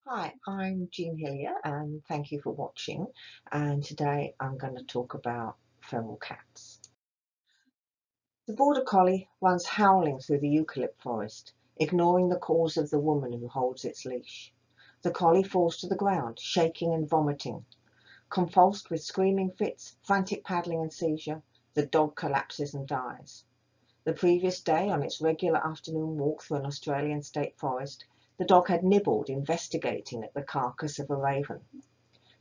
Hi, I'm Jean Hillier and thank you for watching. And today I'm going to talk about feral cats. The border collie runs howling through the eucalypt forest, ignoring the calls of the woman who holds its leash. The collie falls to the ground, shaking and vomiting. Convulsed with screaming fits, frantic paddling and seizure, the dog collapses and dies. The previous day, on its regular afternoon walk through an Australian state forest, the dog had nibbled, investigating at the carcass of a raven.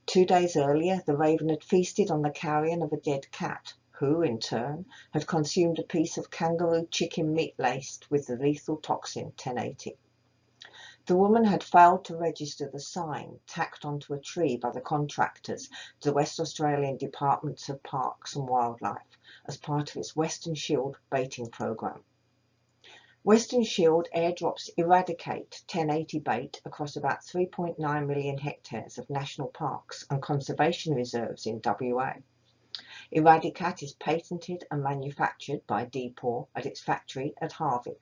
2 days earlier, the raven had feasted on the carrion of a dead cat, who, in turn, had consumed a piece of kangaroo chicken meat laced with the lethal toxin 1080. The woman had failed to register the sign tacked onto a tree by the contractors to the West Australian Departments of Parks and Wildlife as part of its Western Shield baiting program. Western Shield airdrops eradicate 1080 bait across about 3.9 million hectares of national parks and conservation reserves in WA. Eradicat is patented and manufactured by Depot at its factory at Harvey.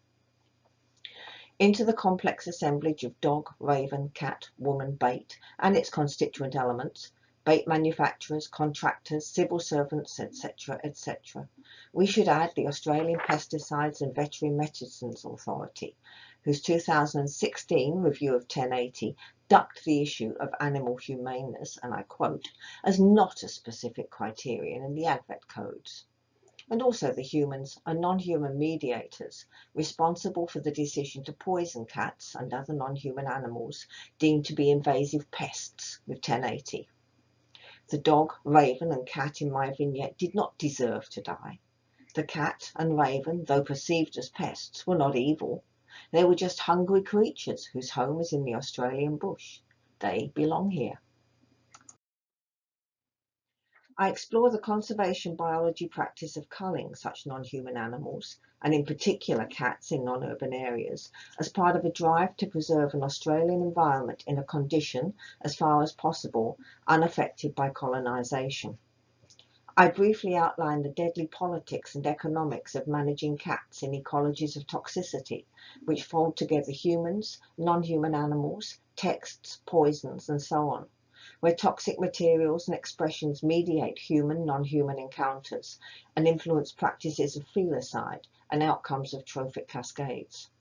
Into the complex assemblage of dog, raven, cat, woman bait and its constituent elements, bait manufacturers, contractors, civil servants, etc., etc., we should add the Australian Pesticides and Veterinary Medicines Authority, whose 2016 review of 1080 ducked the issue of animal humaneness, and I quote, as not a specific criterion in the AgVet codes. And also the humans and non-human mediators responsible for the decision to poison cats and other non-human animals deemed to be invasive pests with 1080. The dog, raven and cat in my vignette did not deserve to die. The cat and raven, though perceived as pests, were not evil. They were just hungry creatures whose home is in the Australian bush. They belong here. I explore the conservation biology practice of culling such non-human animals, and in particular cats in non-urban areas, as part of a drive to preserve an Australian environment in a condition, as far as possible, unaffected by colonisation. I briefly outline the deadly politics and economics of managing cats in ecologies of toxicity, which fold together humans, non-human animals, texts, poisons, and so on, where toxic materials and expressions mediate human, non-human encounters and influence practices of filicide and outcomes of trophic cascades.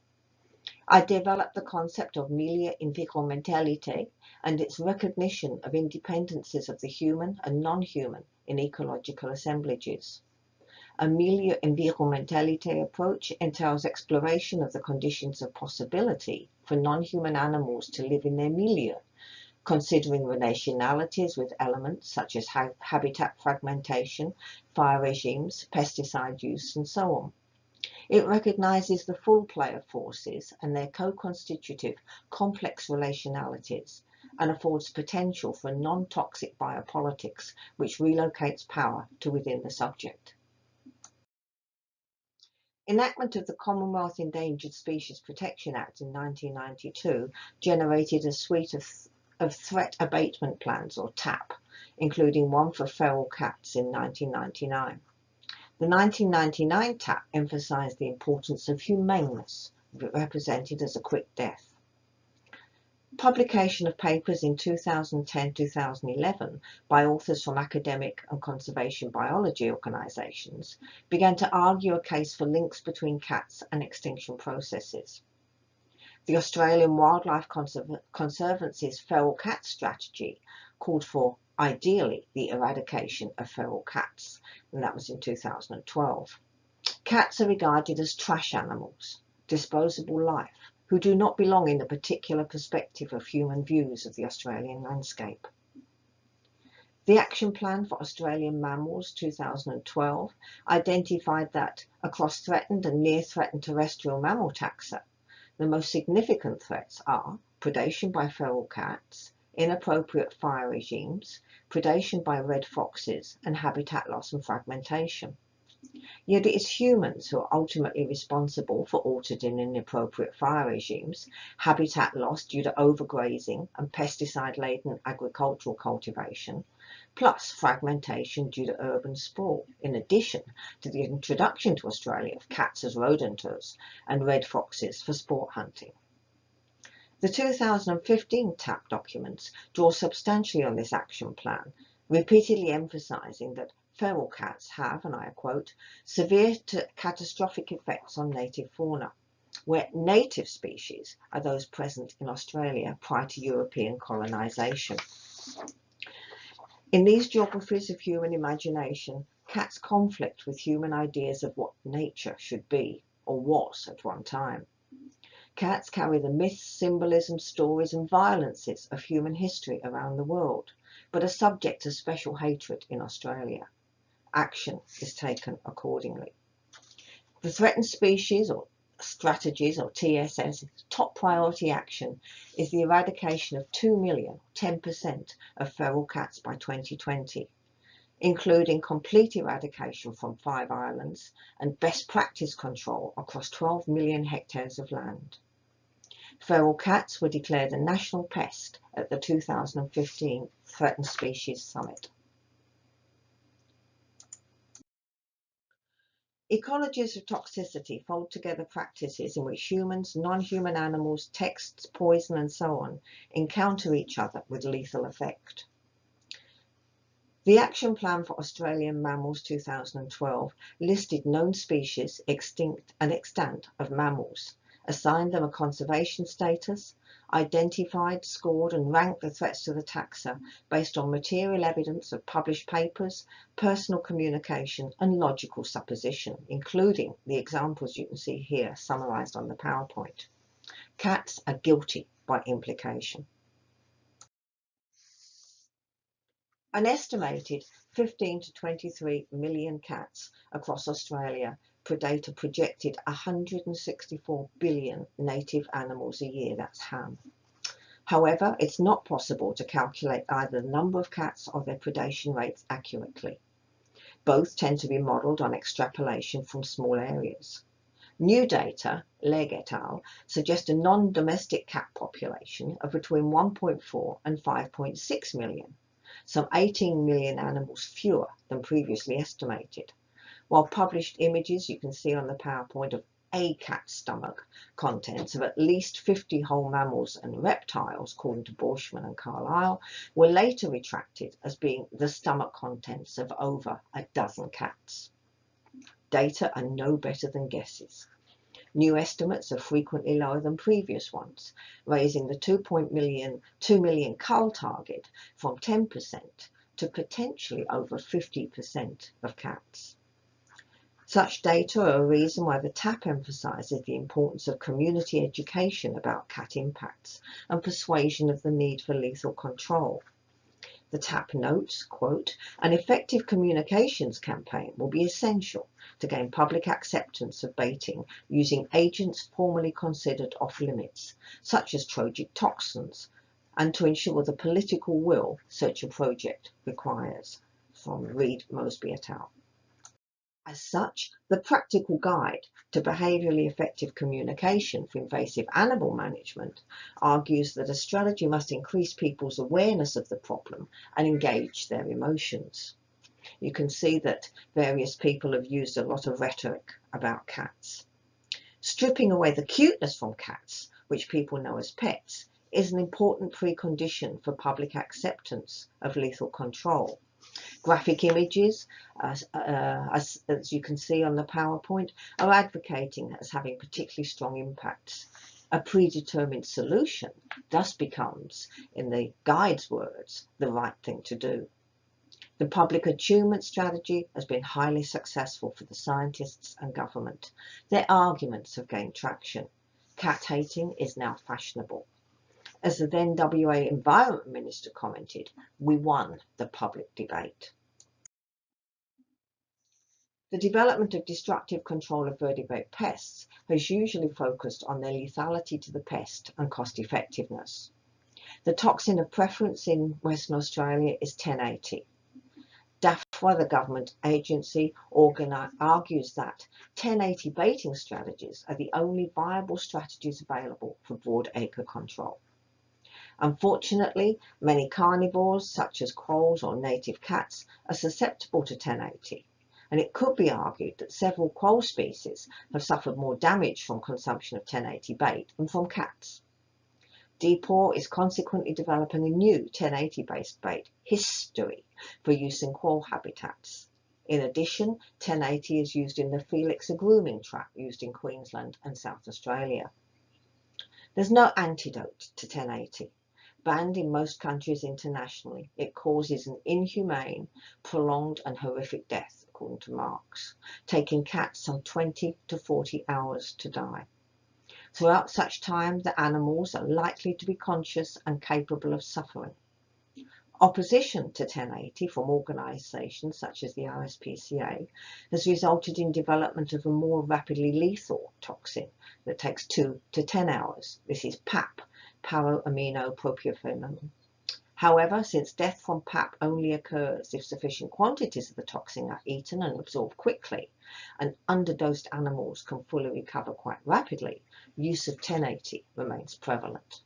I developed the concept of milieu environmentalite and its recognition of independences of the human and non-human in ecological assemblages. A milieu environmentalite approach entails exploration of the conditions of possibility for non-human animals to live in their milieu, considering relationalities with elements such as habitat fragmentation, fire regimes, pesticide use, and so on. It recognises the full play of forces and their co-constitutive complex relationalities, and affords potential for non-toxic biopolitics which relocates power to within the subject. Enactment of the Commonwealth Endangered Species Protection Act in 1992 generated a suite of threat abatement plans, or TAP, including one for feral cats in 1999. The 1999 TAP emphasised the importance of humaneness, represented as a quick death. Publication of papers in 2010-2011 by authors from academic and conservation biology organisations began to argue a case for links between cats and extinction processes. The Australian Wildlife Conservancy's feral cat strategy called for, ideally, the eradication of feral cats, and that was in 2012. Cats are regarded as trash animals, disposable life, who do not belong in the particular perspective of human views of the Australian landscape. The Action Plan for Australian Mammals 2012 identified that across threatened and near-threatened terrestrial mammal taxa, the most significant threats are predation by feral cats, inappropriate fire regimes, predation by red foxes, and habitat loss and fragmentation. Yet it is humans who are ultimately responsible for altered and inappropriate fire regimes, habitat loss due to overgrazing and pesticide-laden agricultural cultivation, plus fragmentation due to urban sprawl, in addition to the introduction to Australia of cats as rodenters and red foxes for sport hunting. The 2015 TAP documents draw substantially on this action plan, repeatedly emphasising that feral cats have, and I quote, severe to catastrophic effects on native fauna, where native species are those present in Australia prior to European colonisation. In these geographies of human imagination, cats conflict with human ideas of what nature should be, or was at one time. Cats carry the myths, symbolisms, stories and violences of human history around the world, but are subject to special hatred in Australia. Action is taken accordingly. The threatened species or strategies, or TSS, top priority action is the eradication of 2 million, 10% of feral cats by 2020, including complete eradication from 5 islands and best practice control across 12 million hectares of land. Feral cats were declared a national pest at the 2015 Threatened Species Summit. Ecologies of toxicity fold together practices in which humans, non-human animals, texts, poison and so on encounter each other with lethal effect. The Action Plan for Australian Mammals 2012 listed known species, extinct and extant of mammals, assigned them a conservation status, identified, scored and ranked the threats to the taxa based on material evidence of published papers, personal communication and logical supposition, including the examples you can see here summarised on the PowerPoint. Cats are guilty by implication. An estimated 15 to 23 million cats across Australia predate a projected 164 billion native animals a year, that's ham. However, it's not possible to calculate either the number of cats or their predation rates accurately. Both tend to be modelled on extrapolation from small areas. New data, Legg et al., suggest a non-domestic cat population of between 1.4 and 5.6 million, some 18 million animals fewer than previously estimated, while published images you can see on the PowerPoint of a cat's stomach contents of at least 50 whole mammals and reptiles, according to Borschmann and Carlisle, were later retracted as being the stomach contents of over a dozen cats. Data are no better than guesses. New estimates are frequently lower than previous ones, raising the 2 million cull target from 10% to potentially over 50% of cats. Such data are a reason why the TAP emphasises the importance of community education about cat impacts and persuasion of the need for lethal control. The TAP notes, quote, an effective communications campaign will be essential to gain public acceptance of baiting using agents formerly considered off limits, such as trojic toxins, and to ensure the political will such a project requires. From Reed, Mosby et al. As such, the practical guide to behaviourally effective communication for invasive animal management argues that a strategy must increase people's awareness of the problem and engage their emotions. You can see that various people have used a lot of rhetoric about cats. Stripping away the cuteness from cats, which people know as pets, is an important precondition for public acceptance of lethal control. Graphic images, as you can see on the PowerPoint, are advocating as having particularly strong impacts. A predetermined solution thus becomes, in the guide's words, the right thing to do. The public attunement strategy has been highly successful for the scientists and government. Their arguments have gained traction. Cat hating is now fashionable. As the then WA Environment Minister commented, we won the public debate. The development of destructive control of vertebrate pests has usually focused on their lethality to the pest and cost effectiveness. The toxin of preference in Western Australia is 1080. DAFWA, the government agency, argues that 1080 baiting strategies are the only viable strategies available for broadacre control. Unfortunately, many carnivores, such as crows or native cats, are susceptible to 1080, and it could be argued that several crow species have suffered more damage from consumption of 1080 bait than from cats. DPOR is consequently developing a new 1080-based bait, History, for use in quoll habitats. In addition, 1080 is used in the Felixer grooming trap used in Queensland and South Australia. There's no antidote to 1080. Banned in most countries internationally, it causes an inhumane, prolonged and horrific death, according to Marks, taking cats some 20 to 40 hours to die. Throughout such time, the animals are likely to be conscious and capable of suffering. Opposition to 1080 from organisations such as the RSPCA has resulted in development of a more rapidly lethal toxin that takes 2 to 10 hours. This is PAP, para-aminopropionate. However, since death from PAP only occurs if sufficient quantities of the toxin are eaten and absorbed quickly, and underdosed animals can fully recover quite rapidly, use of 1080 remains prevalent.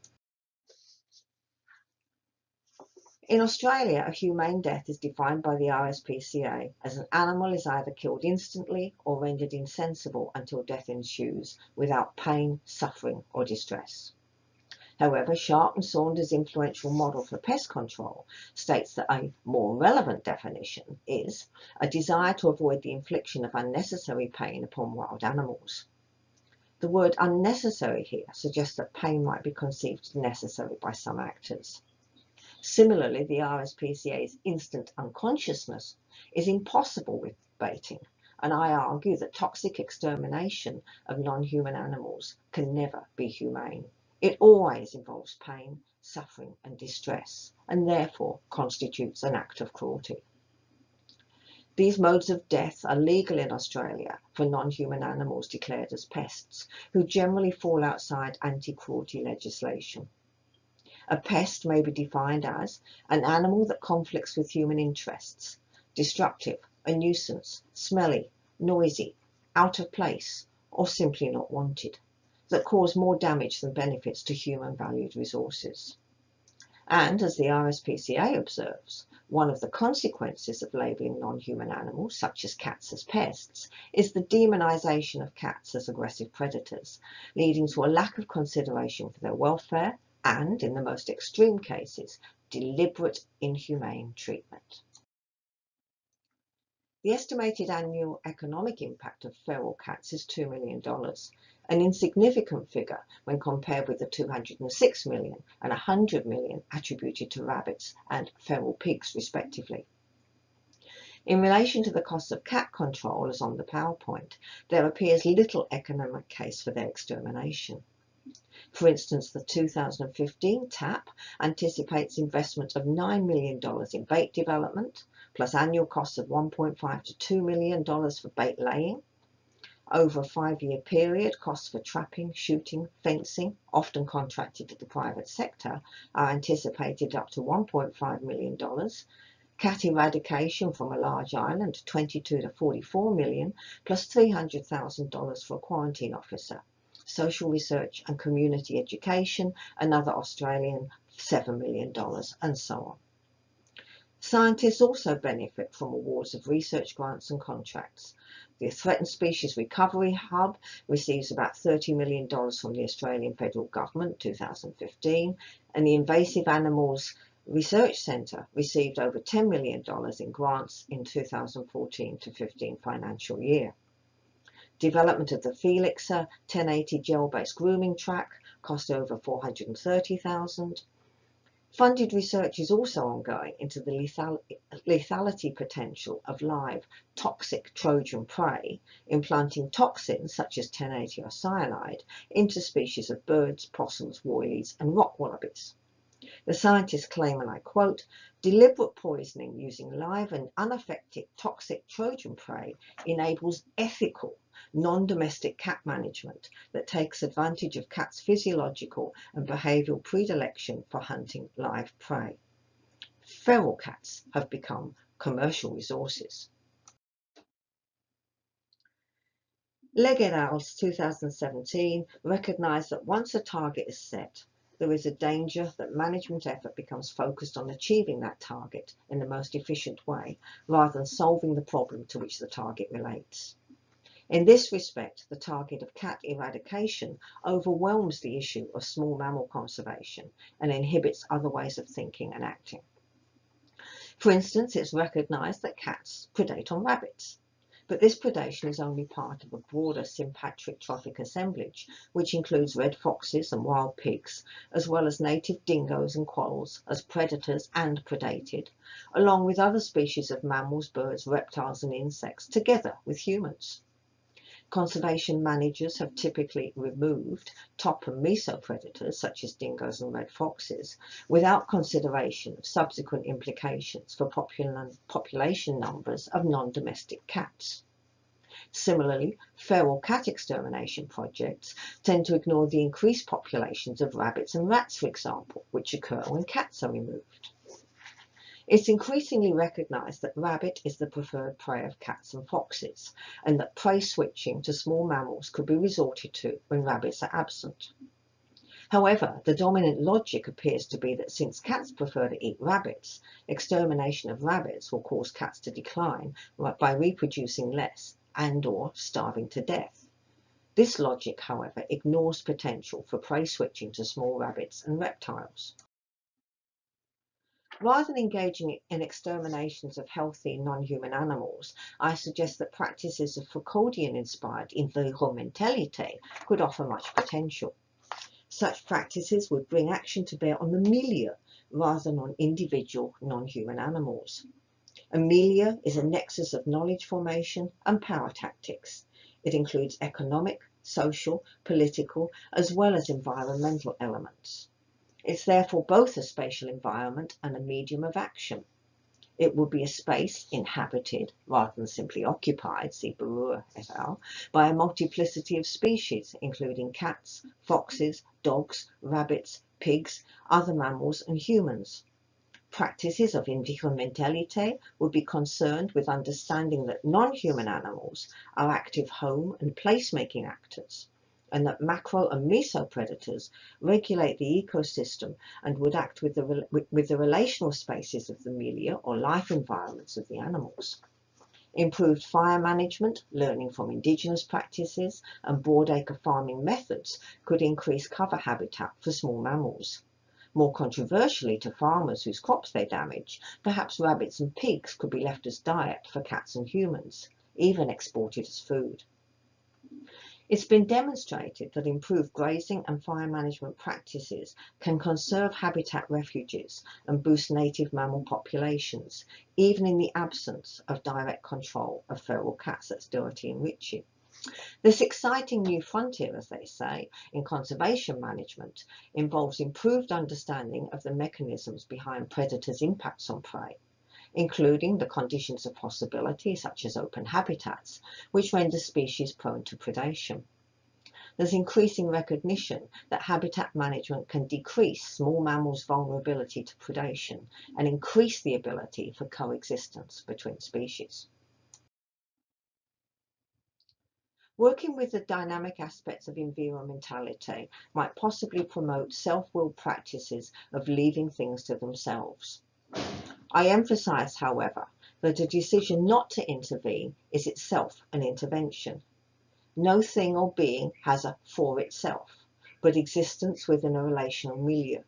In Australia, a humane death is defined by the RSPCA as an animal is either killed instantly or rendered insensible until death ensues without pain, suffering or distress. However, Sharp and Saunders' influential model for pest control states that a more relevant definition is a desire to avoid the infliction of unnecessary pain upon wild animals. The word unnecessary here suggests that pain might be conceived necessary by some actors. Similarly, the RSPCA's instant unconsciousness is impossible with baiting, and I argue that toxic extermination of non-human animals can never be humane. It always involves pain, suffering and distress, and therefore constitutes an act of cruelty. These modes of death are legal in Australia for non-human animals declared as pests, who generally fall outside anti-cruelty legislation. A pest may be defined as an animal that conflicts with human interests, destructive, a nuisance, smelly, noisy, out of place, or simply not wanted, that cause more damage than benefits to human valued resources. And, as the RSPCA observes, one of the consequences of labelling non-human animals, such as cats, as pests, is the demonisation of cats as aggressive predators, leading to a lack of consideration for their welfare and, in the most extreme cases, deliberate inhumane treatment. The estimated annual economic impact of feral cats is $2 million, an insignificant figure when compared with the $206 million and $100 million attributed to rabbits and feral pigs, respectively. In relation to the cost of cat control, as on the PowerPoint, there appears little economic case for their extermination. For instance, the 2015 TAP anticipates investment of $9 million in bait development, plus annual costs of $1.5 to $2 million for bait laying. Over a 5-year period, costs for trapping, shooting, fencing, often contracted to the private sector, are anticipated up to $1.5 million. Cat eradication from a large island, $22 to $44 million, plus $300,000 for a quarantine officer. Social research and community education, another Australian $7 million, and so on. Scientists also benefit from awards of research grants and contracts. The Threatened Species Recovery Hub receives about $30 million from the Australian Federal Government 2015, and the Invasive Animals Research Centre received over $10 million in grants in 2014 to 15 financial year. Development of the Felixer 1080 gel-based grooming track cost over $430,000. Funded research is also ongoing into the lethality potential of live toxic Trojan prey, implanting toxins such as 1080 or cyanide into species of birds, possums, woylies and rock wallabies. The scientists claim, and I quote, "Deliberate poisoning using live and unaffected toxic Trojan prey enables ethical, non-domestic cat management that takes advantage of cats' physiological and behavioural predilection for hunting live prey. Feral cats have become commercial resources." Legg et al.'s 2017 recognised that once a target is set, there is a danger that management effort becomes focused on achieving that target in the most efficient way, rather than solving the problem to which the target relates. In this respect, the target of cat eradication overwhelms the issue of small mammal conservation and inhibits other ways of thinking and acting. For instance, it's recognised that cats predate on rabbits, but this predation is only part of a broader sympatric trophic assemblage, which includes red foxes and wild pigs, as well as native dingoes and quolls as predators and predated, along with other species of mammals, birds, reptiles and insects, together with humans. Conservation managers have typically removed top and mesopredators, such as dingoes and red foxes, without consideration of subsequent implications for population numbers of non-domestic cats. Similarly, feral cat extermination projects tend to ignore the increased populations of rabbits and rats, for example, which occur when cats are removed. It's increasingly recognised that rabbit is the preferred prey of cats and foxes, and that prey switching to small mammals could be resorted to when rabbits are absent. However, the dominant logic appears to be that since cats prefer to eat rabbits, extermination of rabbits will cause cats to decline by reproducing less and/or starving to death. This logic, however, ignores potential for prey switching to small rabbits and reptiles. Rather than engaging in exterminations of healthy non-human animals, I suggest that practices of Foucauldian-inspired environmentalité could offer much potential. Such practices would bring action to bear on the milieu rather than on individual non-human animals. A milieu is a nexus of knowledge formation and power tactics. It includes economic, social, political, as well as environmental elements. It's therefore both a spatial environment and a medium of action. It would be a space inhabited, rather than simply occupied, see Barua et al., by a multiplicity of species, including cats, foxes, dogs, rabbits, pigs, other mammals and humans. Practices of environmentalité would be concerned with understanding that non-human animals are active home and place-making actors, and that macro and mesopredators regulate the ecosystem and would act with the relational spaces of the milieu or life environments of the animals. Improved fire management, learning from indigenous practices, and broadacre farming methods could increase cover habitat for small mammals. More controversially to farmers whose crops they damage, perhaps rabbits and pigs could be left as diet for cats and humans, even exported as food. It's been demonstrated that improved grazing and fire management practices can conserve habitat refuges and boost native mammal populations, even in the absence of direct control of feral cats. That's Doherty and Ritchie. This exciting new frontier, as they say, in conservation management involves improved understanding of the mechanisms behind predators' impacts on prey, including the conditions of possibility, such as open habitats, which render species prone to predation. There's increasing recognition that habitat management can decrease small mammals' vulnerability to predation and increase the ability for coexistence between species. Working with the dynamic aspects of environmentality might possibly promote self-willed practices of leaving things to themselves. I emphasize, however, that a decision not to intervene is itself an intervention. No thing or being has a for itself, but existence within a relational milieu.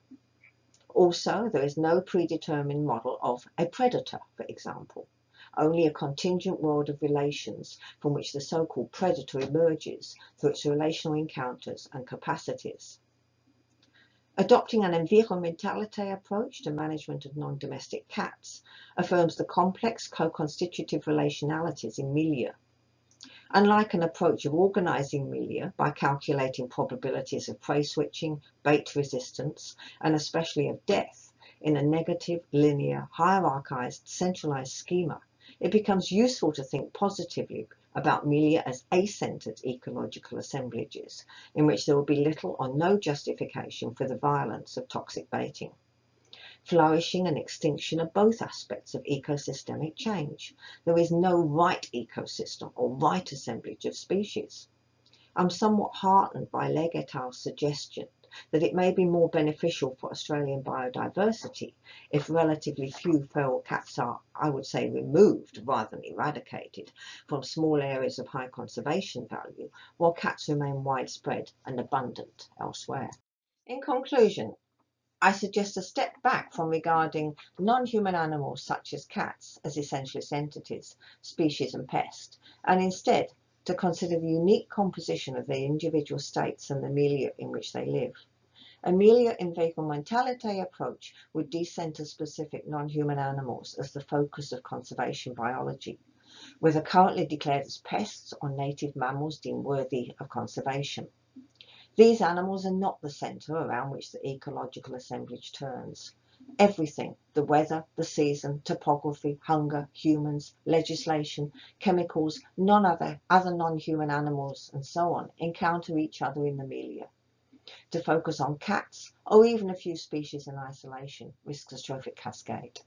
Also, there is no predetermined model of a predator, for example, only a contingent world of relations from which the so-called predator emerges through its relational encounters and capacities. Adopting an environmentalité approach to management of non-domestic cats affirms the complex co-constitutive relationalities in milieu. Unlike an approach of organising milieu by calculating probabilities of prey switching, bait resistance, and especially of death in a negative, linear, hierarchised, centralised schema, it becomes useful to think positively about milieu as a-centred ecological assemblages, in which there will be little or no justification for the violence of toxic baiting. Flourishing and extinction are both aspects of ecosystemic change. There is no right ecosystem or right assemblage of species. I'm somewhat heartened by Legge et al.'s suggestion that it may be more beneficial for Australian biodiversity if relatively few feral cats are, I would say, removed rather than eradicated from small areas of high conservation value, while cats remain widespread and abundant elsewhere. In conclusion, I suggest a step back from regarding non-human animals such as cats as essentialist entities, species and pests, and instead to consider the unique composition of their individual states and the milieu in which they live. A milieu environmentality approach would decenter specific non-human animals as the focus of conservation biology, whether currently declared as pests or native mammals deemed worthy of conservation. These animals are not the centre around which the ecological assemblage turns. Everything, the weather, the season, topography, hunger, humans, legislation, chemicals, other non-human animals and so on, encounter each other in the milieu. To focus on cats, or even a few species in isolation, risks a trophic cascade.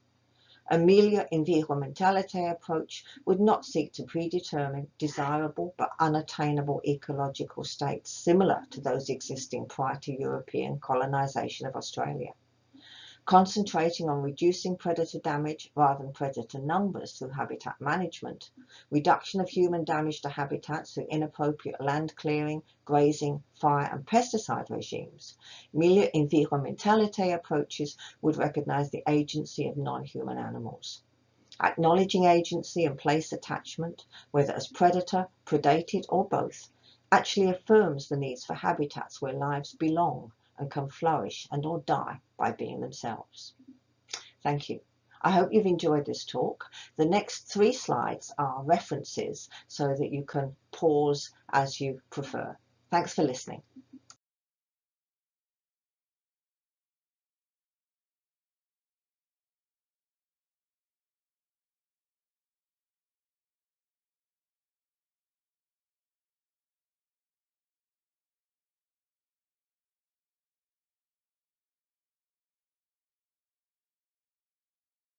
A milieu environmentality approach would not seek to predetermine desirable but unattainable ecological states similar to those existing prior to European colonisation of Australia. Concentrating on reducing predator damage rather than predator numbers through habitat management, reduction of human damage to habitats through inappropriate land clearing, grazing, fire and pesticide regimes, milieu environmentality approaches would recognise the agency of non-human animals. Acknowledging agency and place attachment, whether as predator, predated or both, actually affirms the needs for habitats where lives belong and can flourish and or die by being themselves. Thank you. I hope you've enjoyed this talk. The next 3 slides are references so that you can pause as you prefer. Thanks for listening.